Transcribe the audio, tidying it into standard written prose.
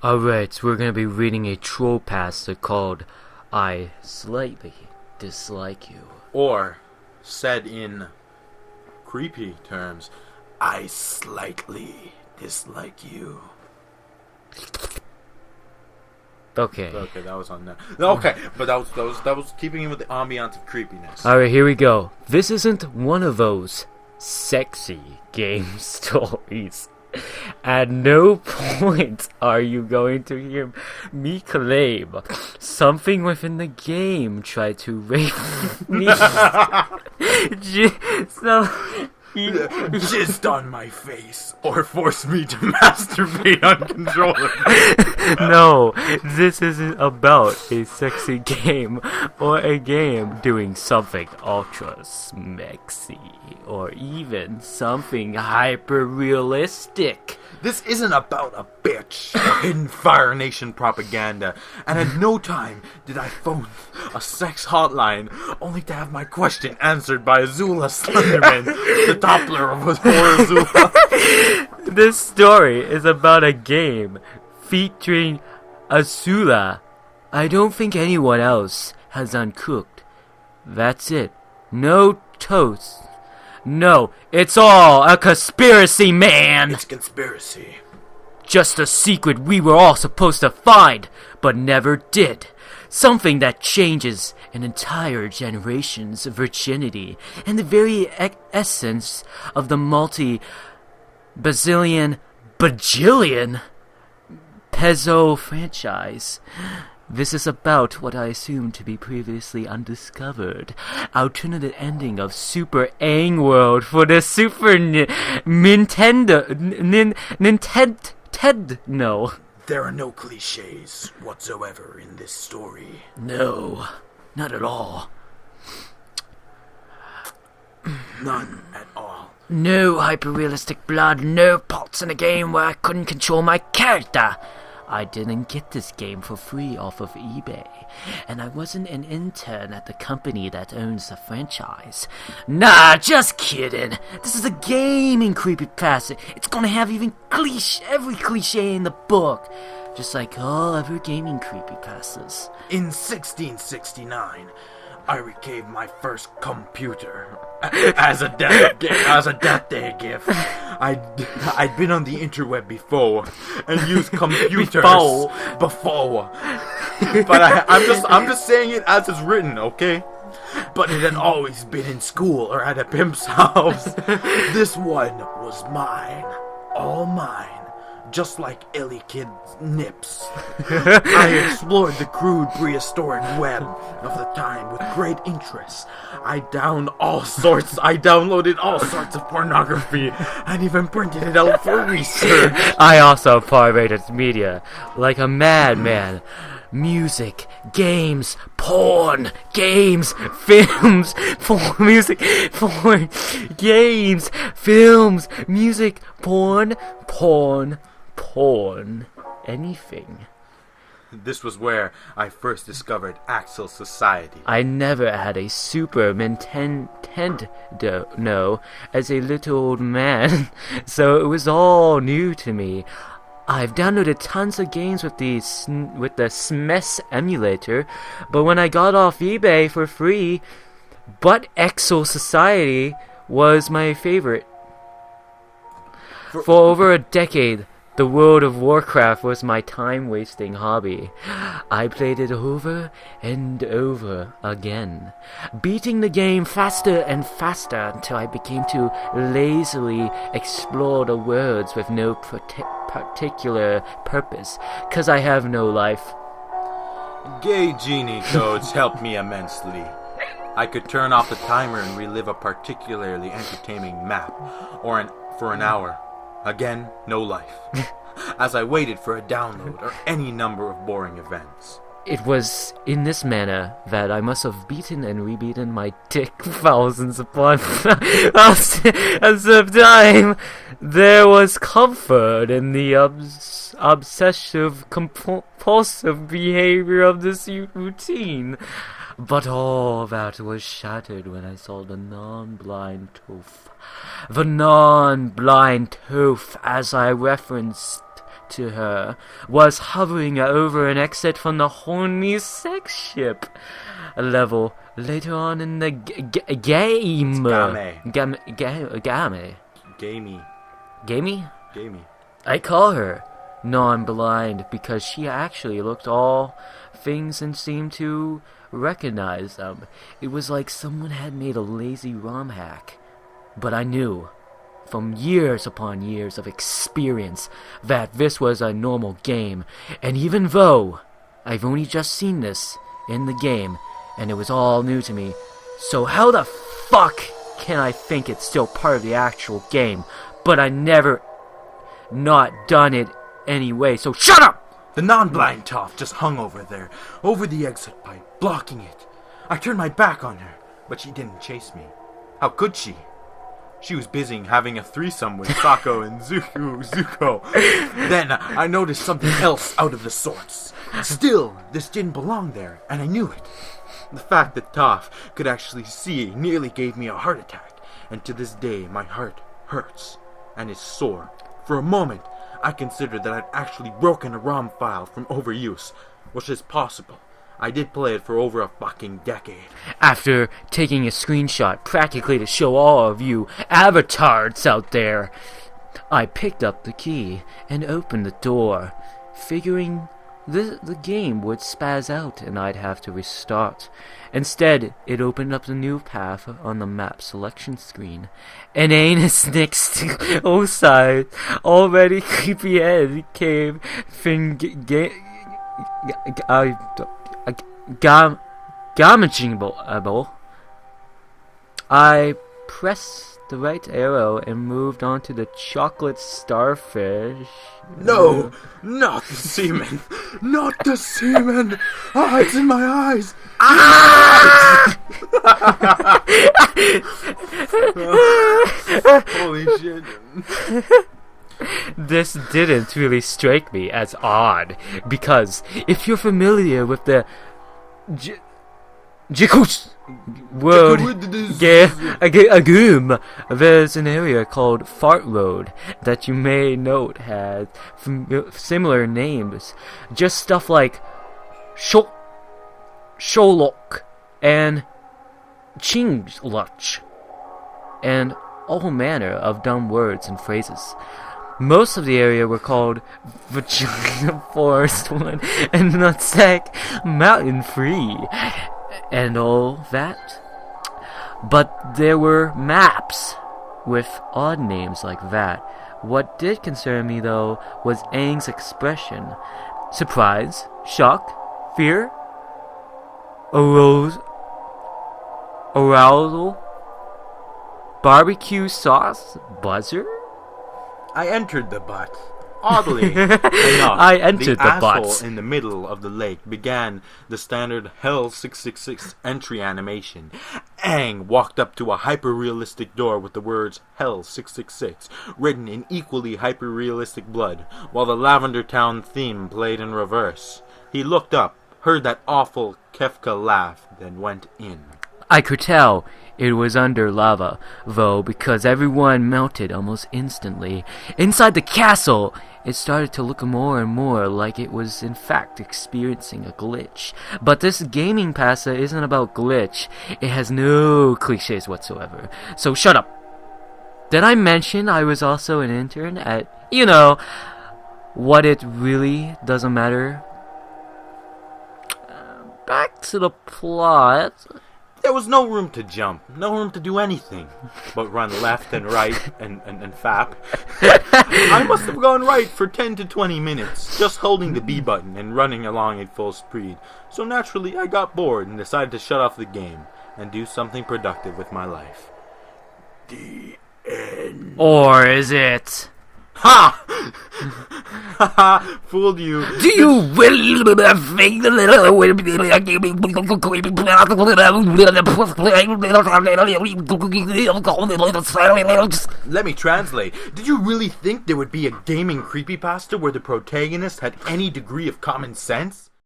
Alright, we're gonna be reading a Trollpasta called I Slightly Dislike You. Or, said in creepy terms, I slightly dislike you. Okay. Okay, that was on there. Okay, but that was keeping in with the ambiance of creepiness. Alright, here we go. This isn't one of those sexy game stories. At no point are you going to hear me claim something within the game tried to rape me. Jizzed on my face or forced me to masturbate uncontrollably. No, this isn't about a sexy game or a game doing something ultra smexy or even something hyper realistic. This isn't about a bitch or hidden Fire Nation propaganda, and at no time did I phone a sex hotline only to have my question answered by Azula Slenderman, the Doppler of Azula. This story is about a game featuring Azula. I don't think anyone else has uncooked. That's it. No toast. No, it's all a conspiracy, man! It's conspiracy. Just a secret we were all supposed to find, but never did. Something that changes an entire generation's virginity and the very essence of the multi-bazillion, bajillion Pezzo franchise. This is about what I assumed to be previously undiscovered alternative ending of Super Ang World for the Super Nintendo. No. There are no cliches whatsoever in this story. No, not at all. None at all. No hyper-realistic blood, no parts in a game where I couldn't control my character. I didn't get this game for free off of eBay, and I wasn't an intern at the company that owns the franchise. Nah, just kidding. This is a gaming creepypasta. It's gonna have even every cliche in the book, just like all other gaming creepypastas. In 1669, I received my first computer as a death day gift. I'd been on the interweb before and used computers before. But I'm just saying it as it's written, okay? But it had always been in school or at a pimp's house. This one was mine, all mine. Just like Ellie Kid's nips. I explored the crude prehistoric web of the time with great interest. I downloaded all sorts of pornography and even printed it out for research. I also pirated media like a madman. Music, games, porn, games, films, music, porn, games, films, music, porn, anything. This was where I first discovered Axel Society. I never had a Super Nintendo as a little old man, so it was all new to me. I've downloaded tons of games with the SMES emulator, but when I got off eBay for free, but Axel Society was my favorite. For over a decade, the World of Warcraft was my time-wasting hobby. I played it over and over again, beating the game faster and faster until I began to lazily explore the worlds with no particular purpose, 'cause I have no life. Gay genie codes helped me immensely. I could turn off the timer and relive a particularly entertaining map, for an hour. Again, no life. As I waited for a download or any number of boring events. It was in this manner that I must have beaten and rebeaten my dick thousands upon thousands of time. There was comfort in the obsessive compulsive behavior of this routine. But all that was shattered when I saw the non-blind Toph. The non-blind Toph, as I referenced to her was hovering over an exit from the horny sex ship level later on in the game. Gamey? I call her non-blind because she actually looked all things and seemed to recognize them. It was like someone had made a lazy ROM hack. But I knew, from years upon years of experience, that this was a normal game. And even though I've only just seen this in the game, and it was all new to me, so how the fuck can I think it's still part of the actual game? But I never not done it anyway, so shut up! The non-blind toff just hung over there, over the exit pipe, blocking it. I turned my back on her, but she didn't chase me. How could she? She was busy having a threesome with Sako and Zuko. Then I noticed something else out of the sorts. Still, this didn't belong there, and I knew it. The fact that Toph could actually see nearly gave me a heart attack, and to this day my heart hurts and is sore. For a moment, I considered that I'd actually broken a ROM file from overuse, which is possible. I did play it for over a fucking decade. After taking a screenshot practically to show all of you avatars out there, I picked up the key and opened the door, figuring the game would spaz out and I'd have to restart. Instead, it opened up the new path on the map selection screen. An anus next to Osai, already creepy head came Gamagable. I pressed the right arrow and moved on to the chocolate starfish. No, not the semen. Not the semen. Ah, it's in my eyes. Ah! Holy shit. This didn't really strike me as odd, because if you're familiar with the Jikus Road Agum, there's an area called Fart Road that you may note has similar names. Just stuff like Sholok and Chingluch, and all manner of dumb words and phrases. Most of the area were called Vagina Forest 1 and Nutsack Mountain Free, and all that. But there were maps with odd names like that. What did concern me, though, was Aang's expression. Surprise, shock, fear, arousal, barbecue sauce, buzzer? I entered the butt. Oddly enough, I entered the asshole butts. in the middle of the lake began the standard Hell 666 entry animation. Aang walked up to a hyper-realistic door with the words Hell 666 written in equally hyper-realistic blood, while the Lavender Town theme played in reverse. He looked up, heard that awful Kefka laugh, then went in. I could tell it was under lava, though, because everyone melted almost instantly. Inside the castle, it started to look more and more like it was in fact experiencing a glitch. But this gaming pasta isn't about glitch. It has no cliches whatsoever. So shut up. Did I mention I was also an intern at, what it really doesn't matter? Back to the plot. There was no room to jump, no room to do anything, but run left and right and fap. I must have gone right for 10 to 20 minutes, just holding the B button and running along at full speed. So naturally, I got bored and decided to shut off the game and do something productive with my life. The end. Or is it? Ha! Ha! Fooled you. Do you really think Let me translate. Did you really think there would be a gaming creepypasta where the protagonist had any degree of common sense?